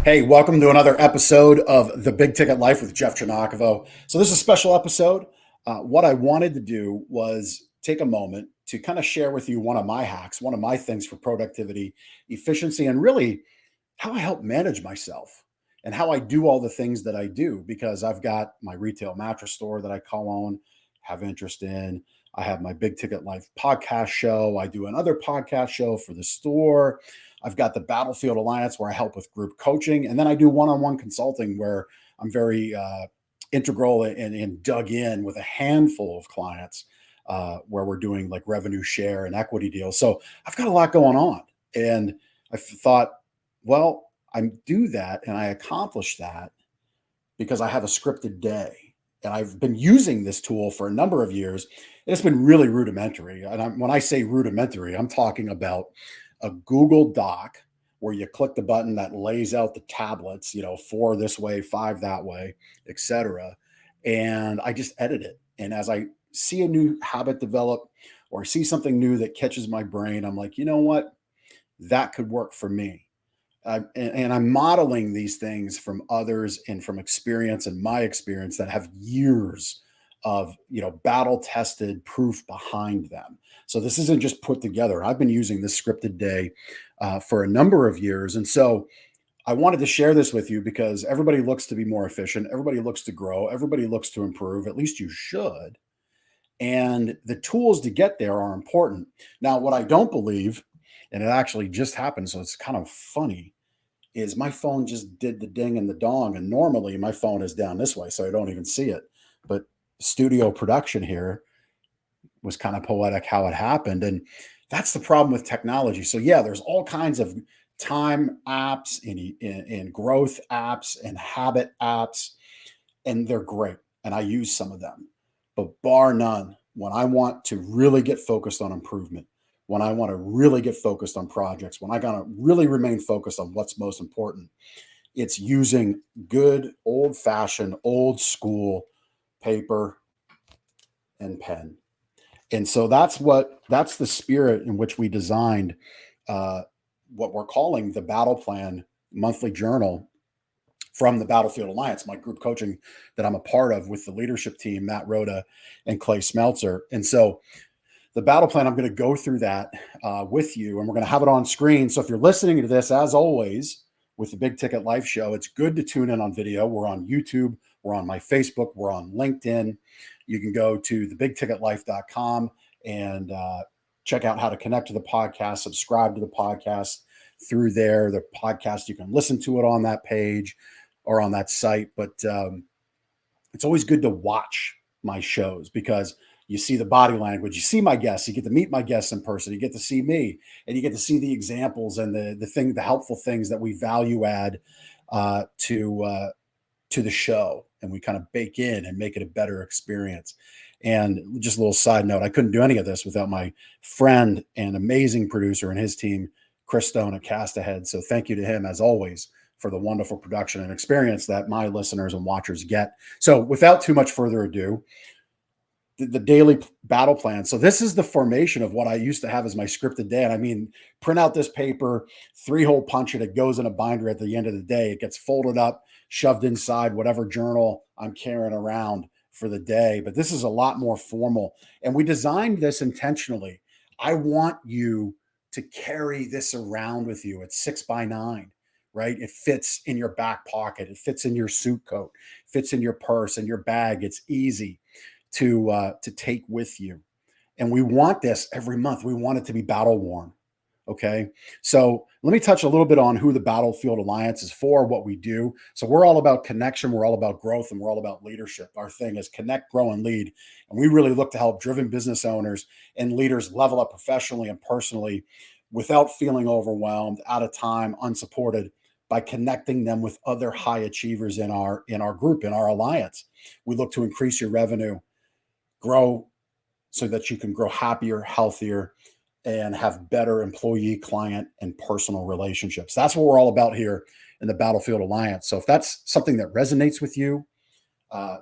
Hey, welcome to another episode of The Big Ticket Life with Jeff Giagnocavo. So, this is a special episode. What I wanted to do was take a moment to kind of share with you one of my hacks, one of my things for productivity, efficiency, and really how I help manage myself and how I do all the things that I do because I've got my retail mattress store that I call on, have interest in. I have my Big Ticket Life podcast show. I do another podcast show for the store. I've got the Battlefield Alliance where I help with group coaching. And then I do one on one consulting where I'm very integral and dug in with a handful of clients where we're doing like revenue share and equity deals. So I've got a lot going on. And I thought, well, I do that and I accomplish that because I have a scripted day. And I've been using this tool for a number of years. And it's been really rudimentary. And when I say rudimentary, I'm talking about a Google Doc where you click the button that lays out the tablets, 4 this way, 5 that way, etc. And I just edit it. And as I see a new habit develop or see something new that catches my brain, I'm like, you know what? That could work for me. And I'm modeling these things from others and from experience and my experience that have years of battle tested proof behind them. So this isn't just put together. I've been using this scripted day for a number of years, and so I wanted to share this with you because everybody looks to be more efficient. Everybody looks to grow. Everybody looks to improve. At least you should. And the tools to get there are important. Now, what I don't believe, and it actually just happened, so it's kind of funny is my phone just did the ding and the dong. And normally my phone is down this way, so I don't even see it. But studio production here was kind of poetic how it happened. And that's the problem with technology. So, yeah, there's all kinds of time apps and growth apps and habit apps, and they're great. And I use some of them. But bar none, when I want to really get focused on improvement, when I want to really get focused on projects, when I got to really remain focused on what's most important, it's using good old fashioned, old school paper and pen. And so that's the spirit in which we designed uh, what we're calling the Battle Plan monthly journal from the Battlefield Alliance, my group coaching that I'm a part of with the leadership team, Matt Rhoda and Clay Smeltzer. And so the battle plan, I'm going to go through that with you, and we're going to have it on screen. So if you're listening to this, as always, with the Big Ticket Life Show, it's good to tune in on video. We're on YouTube. We're on my Facebook. We're on LinkedIn. You can go to thebigticketlife.com and check out how to connect to the podcast, subscribe to the podcast through there. The podcast, you can listen to it on that page or on that site. But it's always good to watch my shows because you see the body language, you see my guests, you get to meet my guests in person, you get to see me, and you get to see the examples and the helpful things that we value add to the show, and we kind of bake in and make it a better experience. And just a little side note, I couldn't do any of this without my friend and amazing producer and his team, Chris Stone at Cast Ahead. So thank you to him as always for the wonderful production and experience that my listeners and watchers get. So without too much further ado, the daily battle plan. So this is the formation of what I used to have as my scripted day. And I mean, print out this paper, 3-hole punch it. It goes in a binder at the end of the day. It gets folded up, shoved inside whatever journal I'm carrying around for the day. But this is a lot more formal. And we designed this intentionally. I want you to carry this around with you. It's 6x9, right? It fits in your back pocket. It fits in your suit coat, fits in your purse and your bag. It's easy to take with you. And we want this every month. We want it to be battle worn. Okay. So let me touch a little bit on who the Battlefield Alliance is for, what we do. So we're all about connection. We're all about growth, and we're all about leadership. Our thing is connect, grow, and lead. And we really look to help driven business owners and leaders level up professionally and personally without feeling overwhelmed, out of time, unsupported, by connecting them with other high achievers in our group, in our alliance. We look to increase your revenue, grow so that you can grow happier, healthier, and have better employee, client, and personal relationships. That's what we're all about here in the Battlefield Alliance. So if that's something that resonates with you,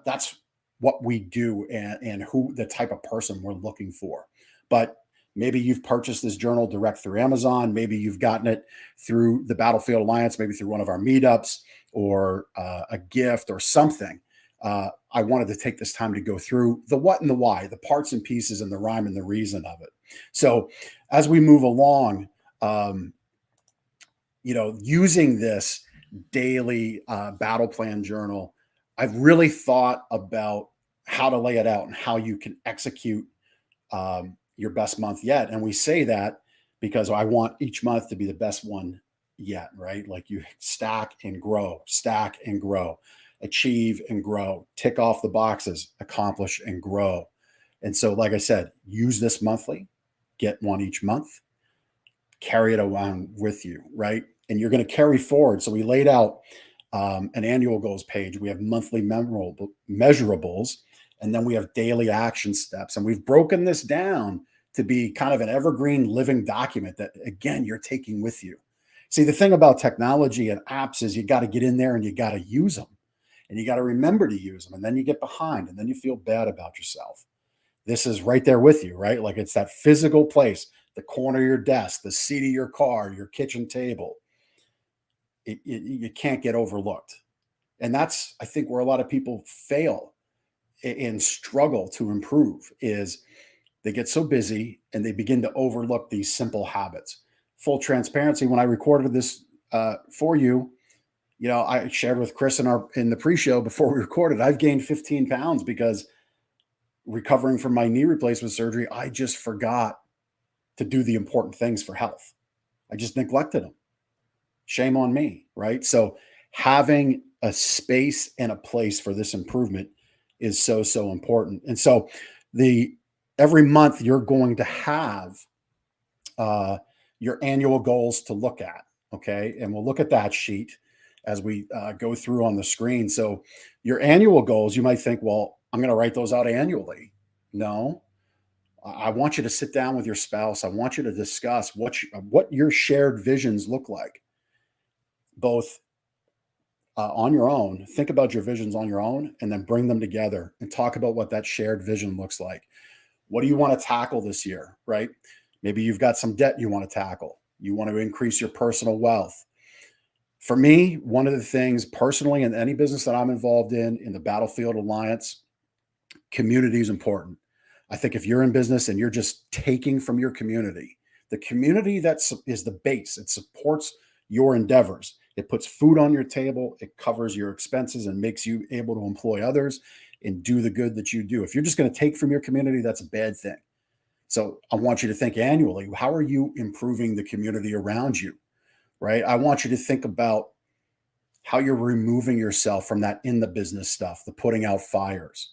that's what we do and who the type of person we're looking for. But Maybe you've purchased this journal direct through Amazon. Maybe you've gotten it through the Battlefield Alliance, maybe through one of our meetups or a gift or something. I wanted to take this time to go through the what and the why, the parts and pieces and the rhyme and the reason of it. So as we move along, um, using this daily battle plan journal, I've really thought about how to lay it out and how you can execute your best month yet. And we say that because I want each month to be the best one yet, right? Like you stack and grow, achieve and grow, tick off the boxes, accomplish and grow. And so, like I said, use this monthly, get one each month, carry it around with you, right? And you're going to carry forward. So we laid out an annual goals page. We have monthly measurables, and then we have daily action steps. And we've broken this down to be kind of an evergreen living document that, again, you're taking with you. See, the thing about technology and apps is you got to get in there and you got to use them and you got to remember to use them. And then you get behind and then you feel bad about yourself. This is right there with you, right? Like it's that physical place, the corner of your desk, the seat of your car, your kitchen table. You can't get overlooked. And that's, I think, where a lot of people fail and struggle to improve is they get so busy and they begin to overlook these simple habits. Full transparency, when I recorded this for you, I shared with Chris in the pre-show before we recorded, I've gained 15 pounds because recovering from my knee replacement surgery, I just forgot to do the important things for health. I just neglected them. Shame on me, right? So having a space and a place for this improvement is so important. And so the every month you're going to have your annual goals to look at, okay? And we'll look at that sheet as we go through on the screen. So your annual goals, you might think, well, I'm going to write those out annually. No, I want you to sit down with your spouse. I want you to discuss what your shared visions look like, both on your own. Think about your visions on your own and then bring them together and talk about what that shared vision looks like. What do you want to tackle this year, right? Maybe you've got some debt you want to tackle. You want to increase your personal wealth. For me, one of the things personally in any business that I'm involved in the Battlefield Alliance, community is important. I think if you're in business and you're just taking from your community, the community is the base. It supports your endeavors. It puts food on your table. It covers your expenses and makes you able to employ others and do the good that you do. If you're just going to take from your community, that's a bad thing. So I want you to think annually, how are you improving the community around you, right? I want you to think about how you're removing yourself from that in the business stuff, the putting out fires,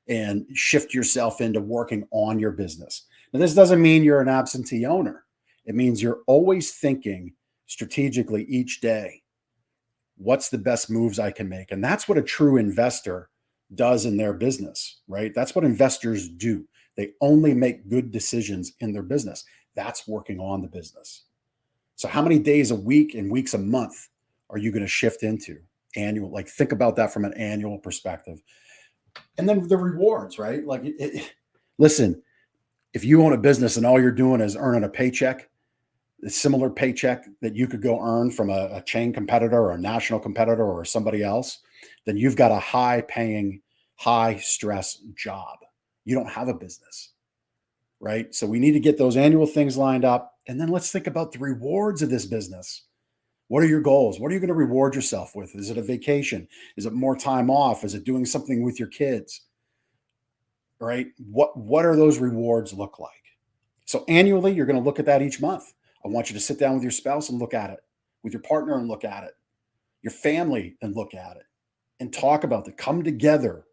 and shift yourself into working on your business. Now, this doesn't mean you're an absentee owner. It means you're always thinking strategically each day, what's the best moves I can make? And that's what a true investor does in their business, right? That's what investors do. They only make good decisions in their business. That's working on the business. So how many days a week and weeks a month are you going to shift into annual? Like think about that from an annual perspective. And then the rewards, right? Like listen, if you own a business and all you're doing is earning a paycheck, a similar paycheck that you could go earn from a chain competitor or a national competitor or somebody else, then you've got a high paying, high stress job. You don't have a business, right? So we need to get those annual things lined up. And then let's think about the rewards of this business. What are your goals? What are you going to reward yourself with? Is it a vacation? Is it more time off? Is it doing something with your kids? Right? What are those rewards look like? So annually, you're going to look at that each month. I want you to sit down with your spouse and look at it, with your partner and look at it, your family and look at it, and talk about it. Come together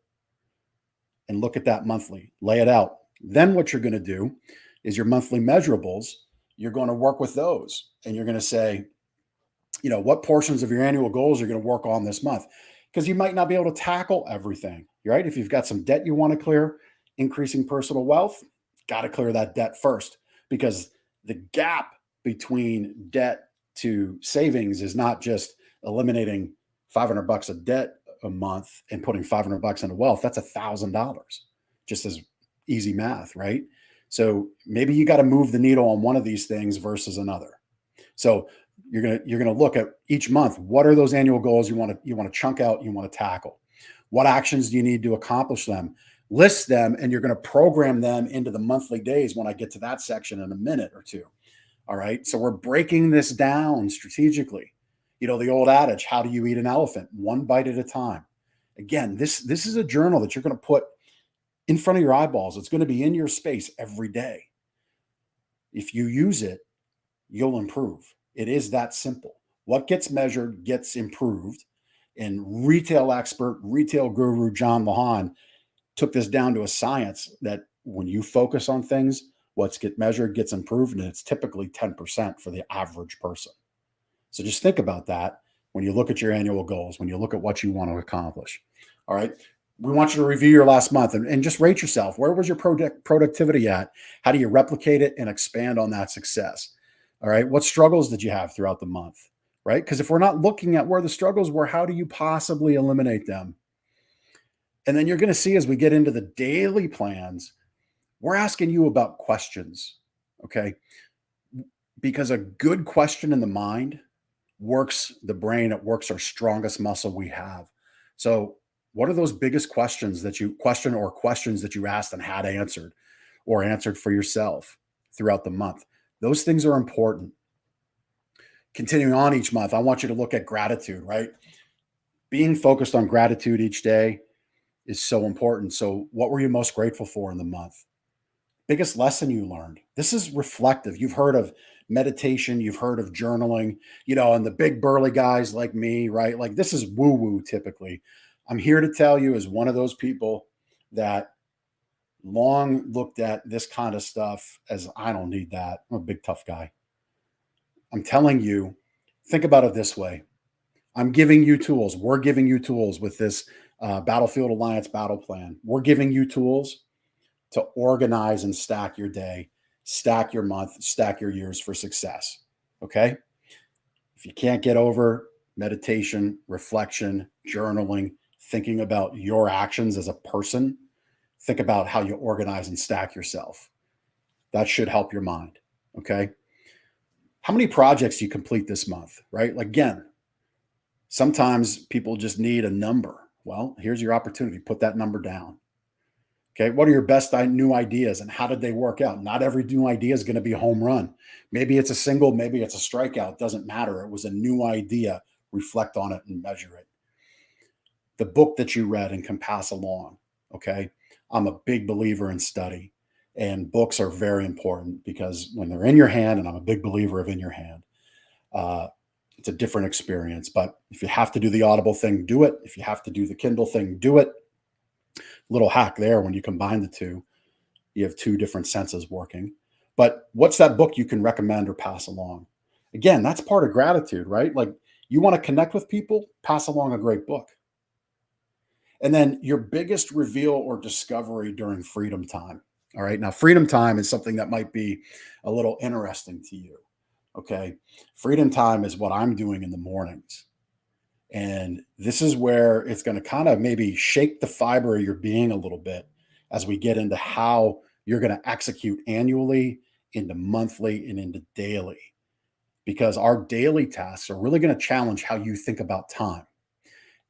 and look at that monthly, lay it out. Then what you're going to do is your monthly measurables, you're going to work with those and you're going to say, what portions of your annual goals are going to work on this month? Because you might not be able to tackle everything, right? If you've got some debt you want to clear, increasing personal wealth, got to clear that debt first because the gap between debt to savings is not just eliminating $500 of debt a month and putting $500 into wealth. That's $1,000, just as easy math, right? So maybe you got to move the needle on one of these things versus another. So you're gonna look at each month. What are those annual goals you want to chunk out? You want to tackle. What actions do you need to accomplish them? List them, and you're going to program them into the monthly days. When I get to that section in a minute or two. All right. So we're breaking this down strategically. You know, the old adage, how do you eat an elephant? One bite at a time. Again, this is a journal that you're going to put in front of your eyeballs. It's going to be in your space every day. If you use it, you'll improve. It is that simple. What gets measured gets improved. And retail expert, retail guru John Mahan took this down to a science that when you focus on things, what's get measured gets improved, and it's typically 10% for the average person. So just think about that when you look at your annual goals, when you look at what you want to accomplish. All right. We want you to review your last month and just rate yourself. Where was your productivity at? How do you replicate it and expand on that success? All right. What struggles did you have throughout the month? Right. Because if we're not looking at where the struggles were, how do you possibly eliminate them? And then you're going to see as we get into the daily plans, we're asking you about questions. Okay. Because a good question in the mind works the brain, it works our strongest muscle we have. So, what are those biggest questions that you questions that you asked and had answered or answered for yourself throughout the month? Those things are important. Continuing on each month, I want you to look at gratitude, right? Being focused on gratitude each day is so important. So, what were you most grateful for in the month? Biggest lesson you learned? This is reflective. You've heard of meditation, you've heard of journaling, and the big burly guys like me, right? Like this is woo woo typically. I'm here to tell you, as one of those people that long looked at this kind of stuff as I don't need that. I'm a big tough guy. I'm telling you, think about it this way. I'm giving you tools. We're giving you tools with this Battlefield Alliance battle plan. We're giving you tools to organize and stack your day, stack your month, stack your years for success. Okay. If you can't get over meditation, reflection, journaling, thinking about your actions as a person, think about how you organize and stack yourself. That should help your mind. Okay. How many projects do you complete this month? Right. Like, again, sometimes people just need a number. Well, here's your opportunity. Put that number down. Okay. What are your best new ideas and how did they work out? Not every new idea is going to be a home run. Maybe it's a single, maybe it's a strikeout. It doesn't matter. It was a new idea. Reflect on it and measure it. The book that you read and can pass along. Okay. I'm a big believer in study, and books are very important because when they're in your hand, and I'm a big believer of in your hand, uh, it's a different experience. But if you have to do the Audible thing, do it. If you have to do the Kindle thing, do it. Little hack there: when you combine the two, you have two different senses working. But what's that book you can recommend or pass along? Again, that's part of gratitude, right? Like, you want to connect with people, pass along a great book. And then your biggest reveal or discovery during freedom time. All right. Now, freedom time is something that might be a little interesting to you. Okay. Freedom time is what I'm doing in the mornings. And this is where it's going to kind of maybe shake the fiber of your being a little bit as we get into how you're going to execute annually, into monthly, and into daily. Because our daily tasks are really going to challenge how you think about time.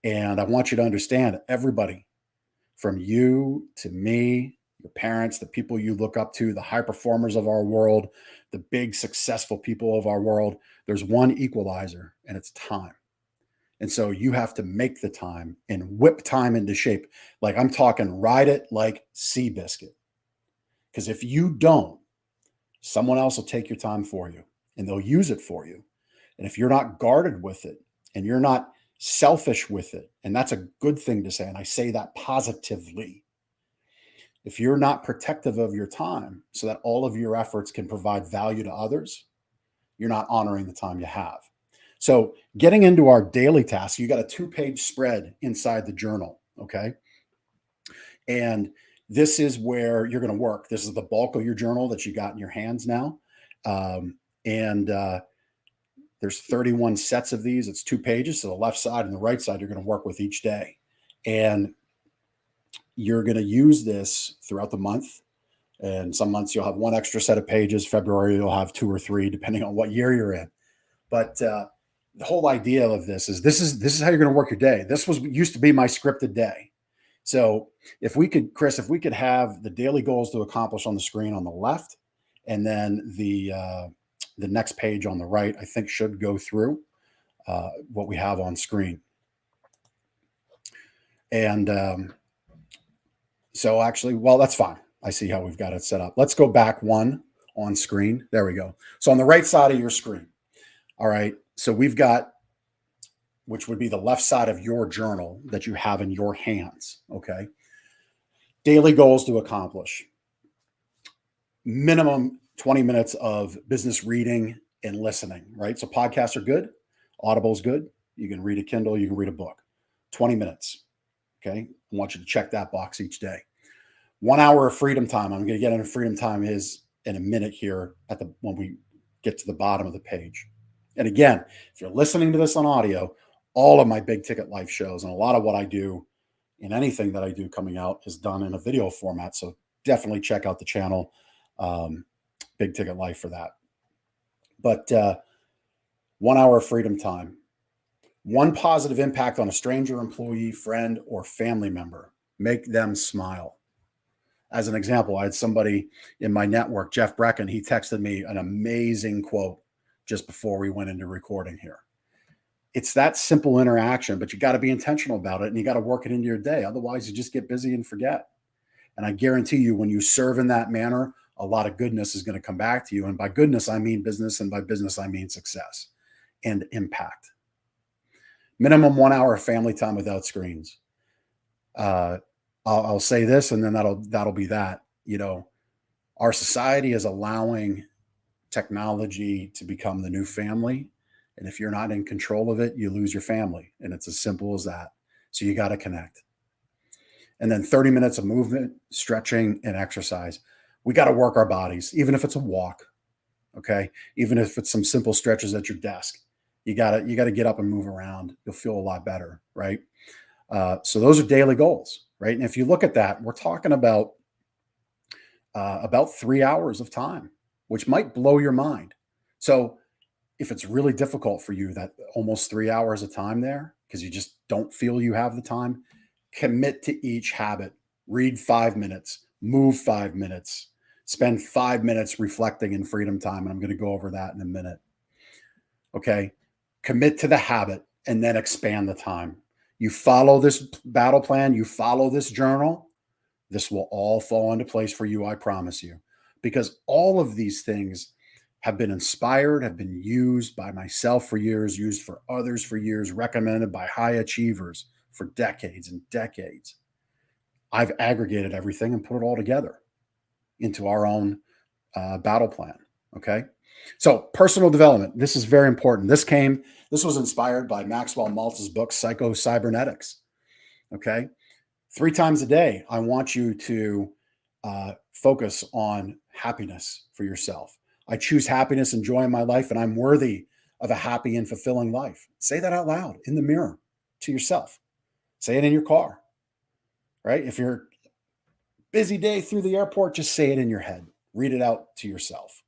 And I want you to understand, everybody, from you to me, your parents, the people you look up to, the high performers of our world, the big successful people of our world, there's one equalizer, and it's time. And so you have to make the time and whip time into shape. Like, I'm talking ride it like Seabiscuit. Because if you don't, someone else will take your time for you and they'll use it for you. And if you're not guarded with it and you're not selfish with it, and that's a good thing to say, and I say that positively. If you're not protective of your time so that all of your efforts can provide value to others, you're not honoring the time you have. So, getting into our daily tasks, you got a 2-page spread inside the journal. Okay. And this is where you're going to work. This is the bulk of your journal that you got in your hands now. And there's 31 sets of these. It's 2 pages. So the left side and the right side, you're going to work with each day. And you're going to use this throughout the month. And some months you'll have one extra set of pages. February, you'll have two or three, depending on what year you're in. But the whole idea of this is how you're going to work your day. This was used to be my scripted day. So if we could, Chris, if we could have the daily goals to accomplish on the screen on the left, and then the next page on the right, I think should go through what we have on screen. And so actually, well, that's fine. I see how we've got it set up. Let's go back one on screen. There we go. So on the right side of your screen, all right. So we've got, which would be the left side of your journal that you have in your hands. Okay. Daily goals to accomplish. Minimum 20 minutes of business reading and listening, right? So podcasts are good. Audible's good. You can read a Kindle, you can read a book. 20 minutes. Okay. I want you to check that box each day. 1 hour of freedom time. I'm going to get into freedom time is in a minute here when we get to the bottom of the page. And again, if you're listening to this on audio, all of my big ticket life shows and a lot of what I do in anything that I do coming out is done in a video format. So definitely check out the channel, Big Ticket Life, for that. But 1 hour of freedom time. One positive impact on a stranger, employee, friend, or family member. Make them smile. As an example, I had somebody in my network, Jeff Brecken, he texted me an amazing quote just before we went into recording here. It's that simple interaction, but you got to be intentional about it and you got to work it into your day. Otherwise, you just get busy and forget. And I guarantee you, when you serve in that manner, a lot of goodness is going to come back to you. And by goodness, I mean business. And by business, I mean success and impact. Minimum 1 hour of family time without screens. I'll say this, and then that'll be that. You know, our society is allowing technology to become the new family, and if you're not in control of it, you lose your family, and it's as simple as that. So you got to connect. And then 30 minutes of movement, stretching, and exercise. We got to work our bodies, even if it's a walk. Okay, even if it's some simple stretches at your desk. You got to get up and move around. You'll feel a lot better, right? So those are daily goals, right? And if you look at that, we're talking about 3 hours of time, which might blow your mind. So if it's really difficult for you, that almost 3 hours of time there, because you just don't feel you have the time, commit to each habit. Read 5 minutes, move 5 minutes, spend 5 minutes reflecting in freedom time. And I'm going to go over that in a minute. Okay. Commit to the habit and then expand the time. You follow this battle plan, you follow this journal, this will all fall into place for you, I promise you. Because all of these things have been inspired, have been used by myself for years, used for others for years, recommended by high achievers for decades and decades. I've aggregated everything and put it all together into our own battle plan. Okay. So personal development, this is very important. This was inspired by Maxwell Maltz's book, Psycho Cybernetics. Okay. 3 times a day, I want you to focus on happiness for yourself. I choose happiness and joy in my life, and I'm worthy of a happy and fulfilling life. Say that out loud in the mirror to yourself. Say it in your car, right? If you're busy day through the airport, just say it in your head. Read it out to yourself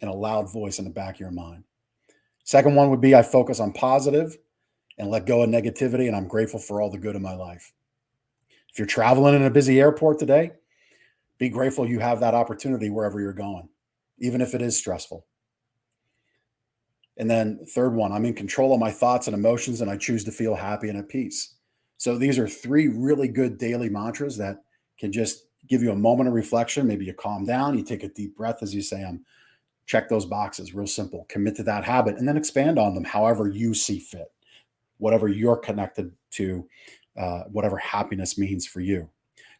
in a loud voice in the back of your mind. Second one would be I focus on positive and let go of negativity, and I'm grateful for all the good in my life. If you're traveling in a busy airport today, be grateful you have that opportunity wherever you're going, even if it is stressful. And then third one, I'm in control of my thoughts and emotions, and I choose to feel happy and at peace. So these are 3 really good daily mantras that can just give you a moment of reflection. Maybe you calm down, you take a deep breath as you say them. Check those boxes, real simple. Commit to that habit and then expand on them however you see fit, whatever you're connected to, whatever happiness means for you.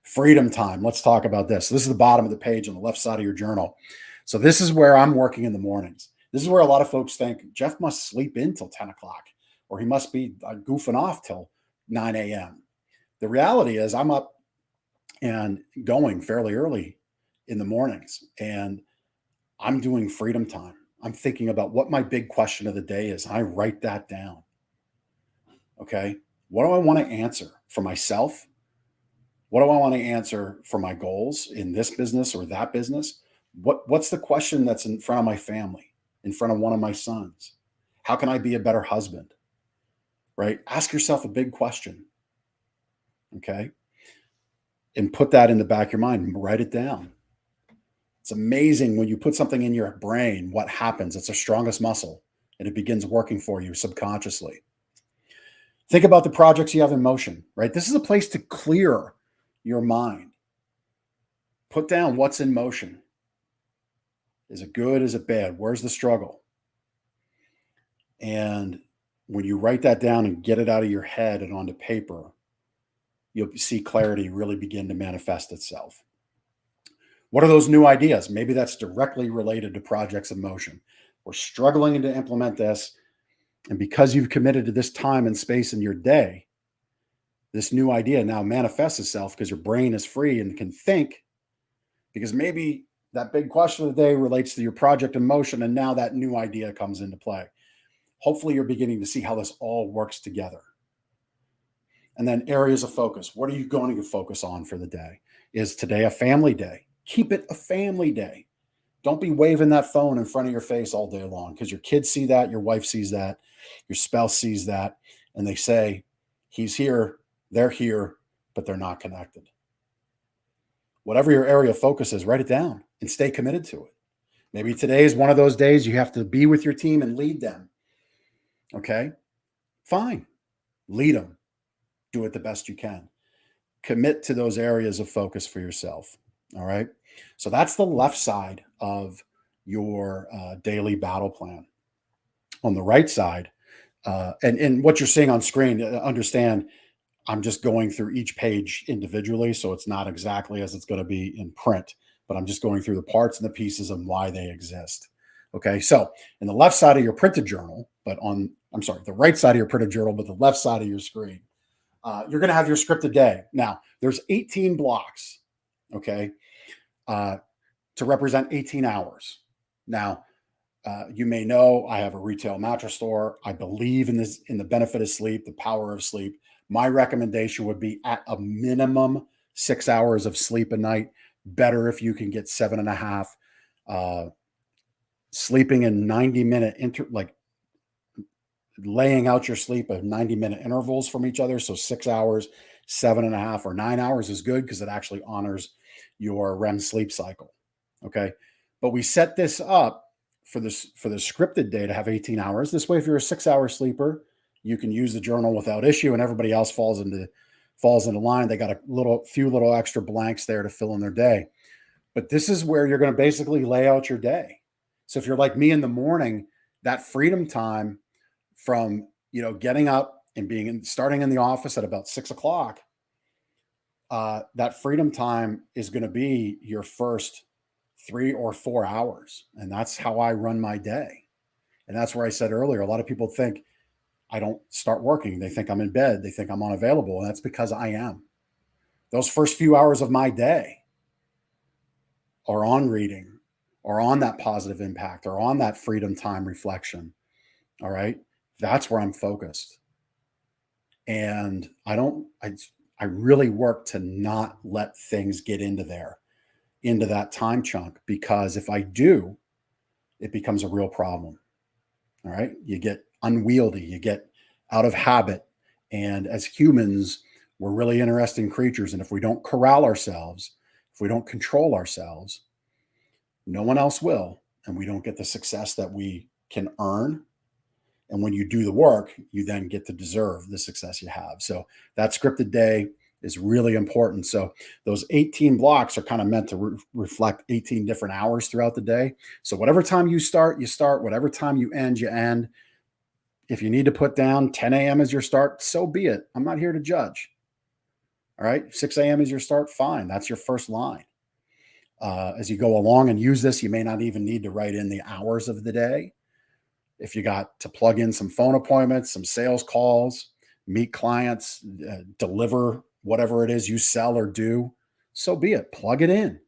Freedom time. Let's talk about this. This is the bottom of the page on the left side of your journal. So this is where I'm working in the mornings. This is where a lot of folks think Jeff must sleep in till 10 o'clock or he must be goofing off till 9 a.m. The reality is I'm up and going fairly early in the mornings and I'm doing freedom time. I'm thinking about what my big question of the day is. I write that down. Okay. What do I want to answer for myself, What do I want to answer for my goals in this business or that business? What's the question that's in front of my family, in front of one of my sons? How can I be a better husband? Right? Ask yourself a big question. Okay. And put that in the back of your mind. Write it down. It's amazing when you put something in your brain, what happens. It's the strongest muscle and it begins working for you subconsciously. Think about the projects you have in motion, right? This is a place to clear your mind. Put down what's in motion. Is it good? Is it bad? Where's the struggle? And when you write that down and get it out of your head and onto paper, you'll see clarity really begin to manifest itself. What are those new ideas? Maybe that's directly related to projects in motion. We're struggling to implement this. And because you've committed to this time and space in your day, this new idea now manifests itself because your brain is free and can think. Because maybe that big question of the day relates to your project in motion, and now that new idea comes into play. Hopefully, you're beginning to see how this all works together. And then areas of focus. What are you going to focus on for the day? Is today a family day? Keep it a family day. Don't be waving that phone in front of your face all day long because your kids see that, your wife sees that, your spouse sees that, and they say, he's here, they're here, but they're not connected. Whatever your area of focus is, write it down and stay committed to it. Maybe today is one of those days you have to be with your team and lead them. Okay, fine. Lead them. Do it the best you can. Commit to those areas of focus for yourself. All right. So that's the left side of your daily battle plan. On the right side, and what you're seeing on screen, understand I'm just going through each page individually. So it's not exactly as it's going to be in print, but I'm just going through the parts and the pieces and why they exist. Okay. So in the left side of your printed journal, I'm sorry, the right side of your printed journal, but the left side of your screen, you're going to have your scripted day. Now, there's 18 blocks, okay, to represent 18 hours. Now, you may know I have a retail mattress store. I believe in this, in the benefit of sleep, the power of sleep. My recommendation would be at a minimum 6 hours of sleep a night. Better if you can get 7.5. Sleeping in 90-minute like laying out your sleep at 90-minute intervals from each other. So 6 hours, 7.5, or 9 hours is good because it actually honors your REM sleep cycle. Okay. But we set this up for the scripted day to have 18 hours. This way, if you're a 6 hour sleeper, you can use the journal without issue, and everybody else falls into line. They got a few little extra blanks there to fill in their day. But this is where you're going to basically lay out your day. So if you're like me in the morning, that freedom time from getting up and starting in the office at about 6 o'clock, that freedom time is going to be your first 3 or 4 hours, and that's how I run my day. And that's where I said earlier, a lot of people think I don't start working. They think I'm in bed. They think I'm unavailable, and that's because I am. Those first few hours of my day are on reading, or on that positive impact, or on that freedom time reflection. All right, that's where I'm focused. And I really work to not let things get into that time chunk, because if I do, it becomes a real problem. All right. You get unwieldy, you get out of habit. And as humans, we're really interesting creatures. And if we don't corral ourselves, if we don't control ourselves, no one else will. And we don't get the success that we can earn. And when you do the work, you then get to deserve the success you have. So that scripted day is really important. So those 18 blocks are kind of meant to reflect 18 different hours throughout the day. So whatever time you start, you start. Whatever time you end, you end. If you need to put down 10 a.m. as your start, so be it. I'm not here to judge. All right. 6 a.m. is your start. Fine. That's your first line. As you go along and use this, you may not even need to write in the hours of the day. If you got to plug in some phone appointments, some sales calls, meet clients, deliver whatever it is you sell or do, so be it. Plug it in.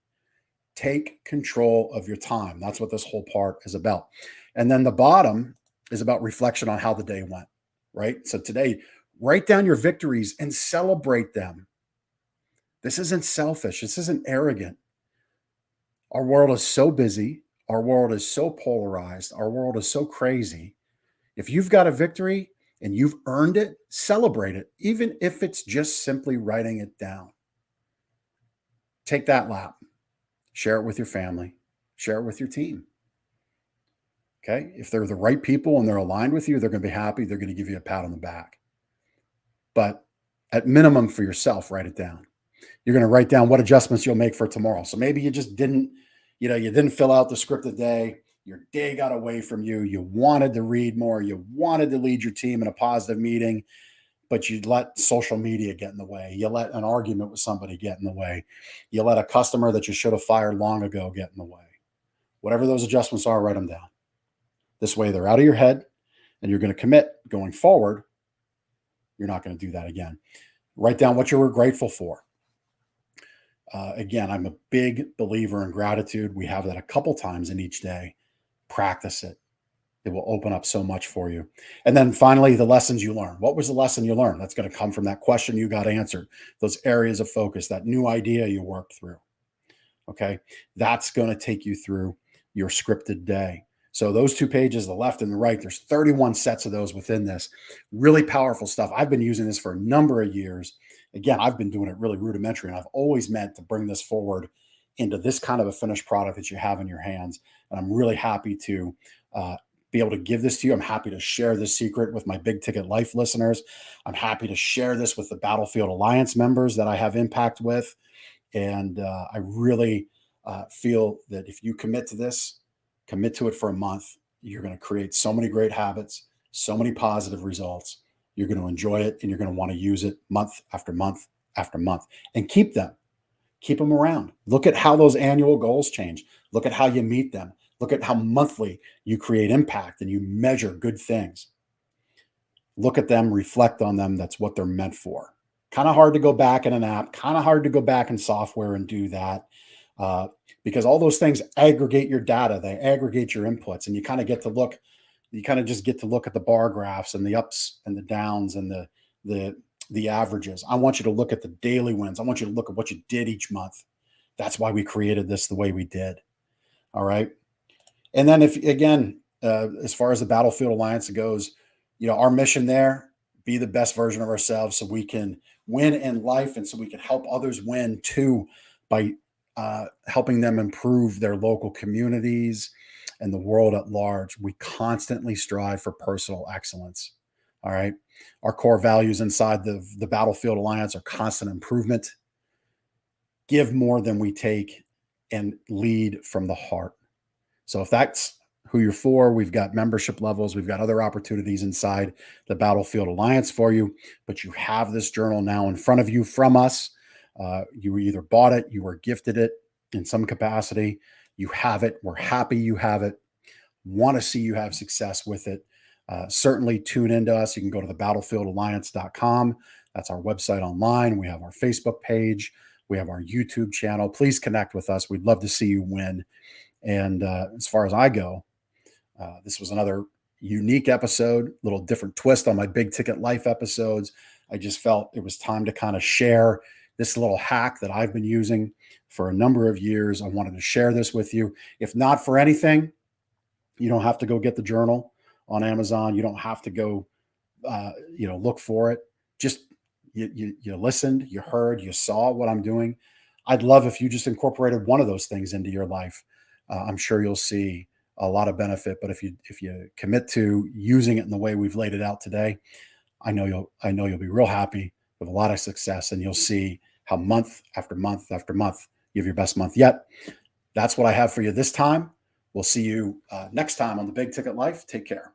Take control of your time. That's what this whole part is about. And then the bottom is about reflection on how the day went, right? So today, write down your victories and celebrate them. This isn't selfish. This isn't arrogant. Our world is so busy. Our world is so polarized. Our world is so crazy. If you've got a victory and you've earned it, celebrate it, even if it's just simply writing it down. Take that lap, share it with your family, share it with your team. Okay. If they're the right people and they're aligned with you, they're going to be happy. They're going to give you a pat on the back. But at minimum for yourself, write it down. You're going to write down what adjustments you'll make for tomorrow. So maybe you just didn't, you didn't fill out the script of the day. Your day got away from you. You wanted to read more. You wanted to lead your team in a positive meeting, but you let social media get in the way. You let an argument with somebody get in the way. You let a customer that you should have fired long ago get in the way. Whatever those adjustments are, write them down. This way they're out of your head and you're going to commit going forward. You're not going to do that again. Write down what you were grateful for. Again, I'm a big believer in gratitude. We have that a couple times in each day. Practice it. It will open up so much for you. And then finally, the lessons you learn. What was the lesson you learned? That's going to come from that question you got answered, those areas of focus, that new idea you worked through. Okay. That's going to take you through your scripted day. So those 2 pages, the left and the right, there's 31 sets of those within this. Really powerful stuff. I've been using this for a number of years. Again, I've been doing it really rudimentary, and I've always meant to bring this forward into this kind of a finished product that you have in your hands. And I'm really happy to be able to give this to you. I'm happy to share this secret with my Big Ticket Life listeners. I'm happy to share this with the Battlefield Alliance members that I have impact with. And I really feel that if you commit to this, commit to it for a month, you're going to create so many great habits, so many positive results. You're going to enjoy it and you're going to want to use it month after month after month and keep them. Keep them around. Look at how those annual goals change. Look at how you meet them. Look at how monthly you create impact and you measure good things. Look at them, reflect on them. That's what they're meant for. Kind of hard to go back in an app, kind of hard to go back in software and do that because all those things aggregate your data, they aggregate your inputs, and you kind of get to look, you kind of just get to look at the bar graphs and the ups and the downs and the averages. I want you to look at the daily wins. I want you to look at what you did each month. That's why we created this the way we did. All right. And then if again, as far as the Battlefield Alliance goes, our mission there, be the best version of ourselves so we can win in life and so we can help others win too by helping them improve their local communities and the world at large. We constantly strive for personal excellence. All right. Our core values inside the Battlefield Alliance are constant improvement, give more than we take, and lead from the heart. So if that's who you're for, we've got membership levels, we've got other opportunities inside the Battlefield Alliance for you, but you have this journal now in front of you from us. You either bought it, you were gifted it in some capacity, you have it, we're happy you have it, want to see you have success with it. Certainly tune into us. You can go to the battlefieldalliance.com. That's our website online. We have our Facebook page. We have our YouTube channel. Please connect with us. We'd love to see you win. And as far as I go, this was another unique episode, little different twist on my Big Ticket Life episodes. I just felt it was time to kind of share this little hack that I've been using for a number of years. I wanted to share this with you. If not for anything, you don't have to go get the journal on Amazon. You don't have to go, look for it. Just you listened, you heard, you saw what I'm doing. I'd love if you just incorporated one of those things into your life. I'm sure you'll see a lot of benefit. But if you commit to using it in the way we've laid it out today, I know you'll be real happy with a lot of success, and you'll see how month after month after month you have your best month yet. That's what I have for you this time. We'll see you next time on the Big Ticket Life. Take care.